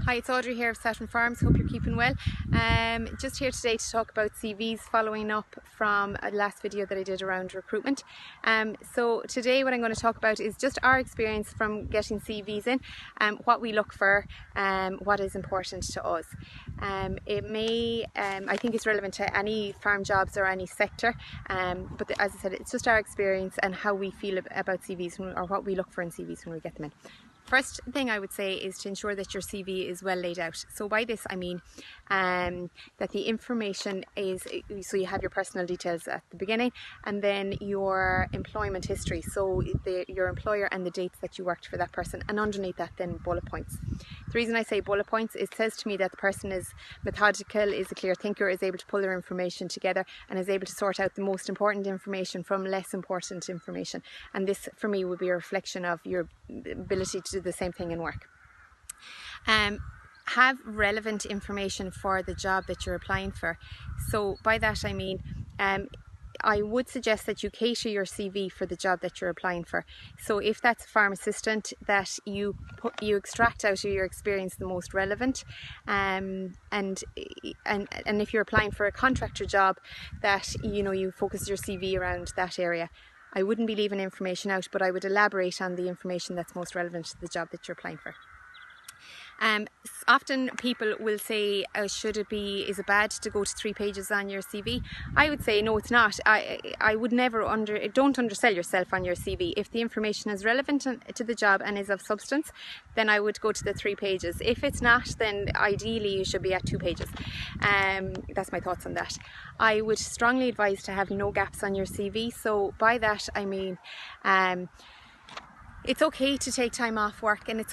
Hi, it's Audrey here of Saturn Farms. Hope you're keeping well. Just here today to talk about CVs, following up from a last video that I did around recruitment. So today what I'm going to talk about is just our experience from getting CVs in, what we look for, what is important to us. I think it's relevant to any farm jobs or any sector, but as I said, it's just our experience and how we feel about CVs or what we look for in CVs when we get them in. First thing I would say is to ensure that your CV is well laid out. So by this I mean that the information is, so you have your personal details at the beginning and then your employment history, so your employer and the dates that you worked for that person, and underneath that then bullet points. The reason I say bullet points, it says to me that the person is methodical, is a clear thinker, is able to pull their information together and is able to sort out the most important information from less important information. And this for me would be a reflection of your ability to do the same thing in work. Have relevant information for the job that you're applying for. So by that I mean I would suggest that you cater your CV for the job that you're applying for. So if that's a farm assistant, that you extract out of your experience the most relevant, and if you're applying for a contractor job, that you focus your CV around that area. I wouldn't be leaving information out, but I would elaborate on the information that's most relevant to the job that you're applying for. Often people will say, is it bad to go to 3 pages on your CV? I would say no, it's not. I would never don't undersell yourself on your CV. If the information is relevant to the job and is of substance, then I would go to the 3 pages. If it's not, then ideally you should be at 2 pages. That's my thoughts on that. I would strongly advise to have no gaps on your CV. So by that I mean it's okay to take time off work, and it's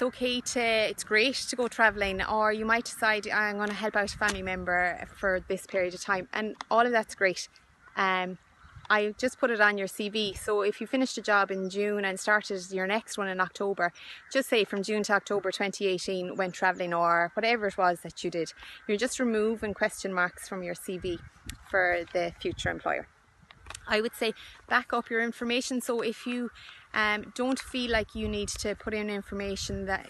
great to go travelling, or you might decide I'm going to help out a family member for this period of time, and all of that's great. I just put it on your CV. So if you finished a job in June and started your next one in October, just say from June to October 2018 went travelling, or whatever it was that you did. You're just removing question marks from your CV for the future employer. I would say back up your information. So if you don't feel like you need to put in information that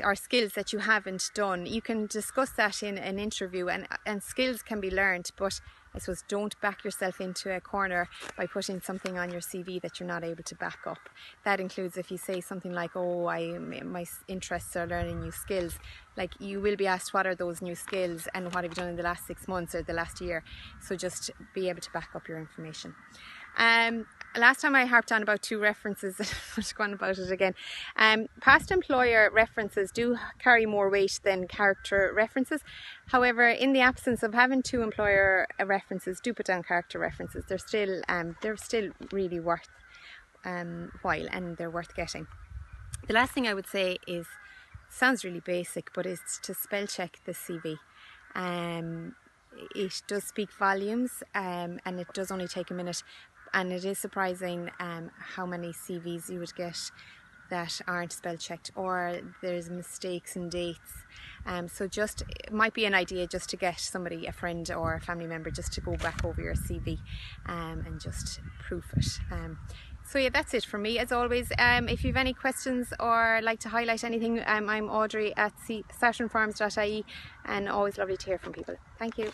are skills that you haven't done, you can discuss that in an interview, and skills can be learned, but I suppose don't back yourself into a corner by putting something on your CV that you're not able to back up. That includes if you say something like, my interests are learning new skills. Like, you will be asked what are those new skills and what have you done in the last 6 months or the last year. So just be able to back up your information. Last time I harped on about 2 references. I'm just going about it again. Past employer references do carry more weight than character references. However, in the absence of having 2 employer references, do put down character references. They're still really worth while, and they're worth getting. The last thing I would say is, sounds really basic, but it's to spell check the CV. It does speak volumes, and it does only take a minute. And it is surprising how many CVs you would get that aren't spell checked, or there's mistakes in dates. So it might be an idea just to get somebody, a friend or a family member, just to go back over your CV and just proof it. So yeah, that's it from me as always. If you have any questions or like to highlight anything, I'm Audrey at saturnfarms.ie, and always lovely to hear from people. Thank you.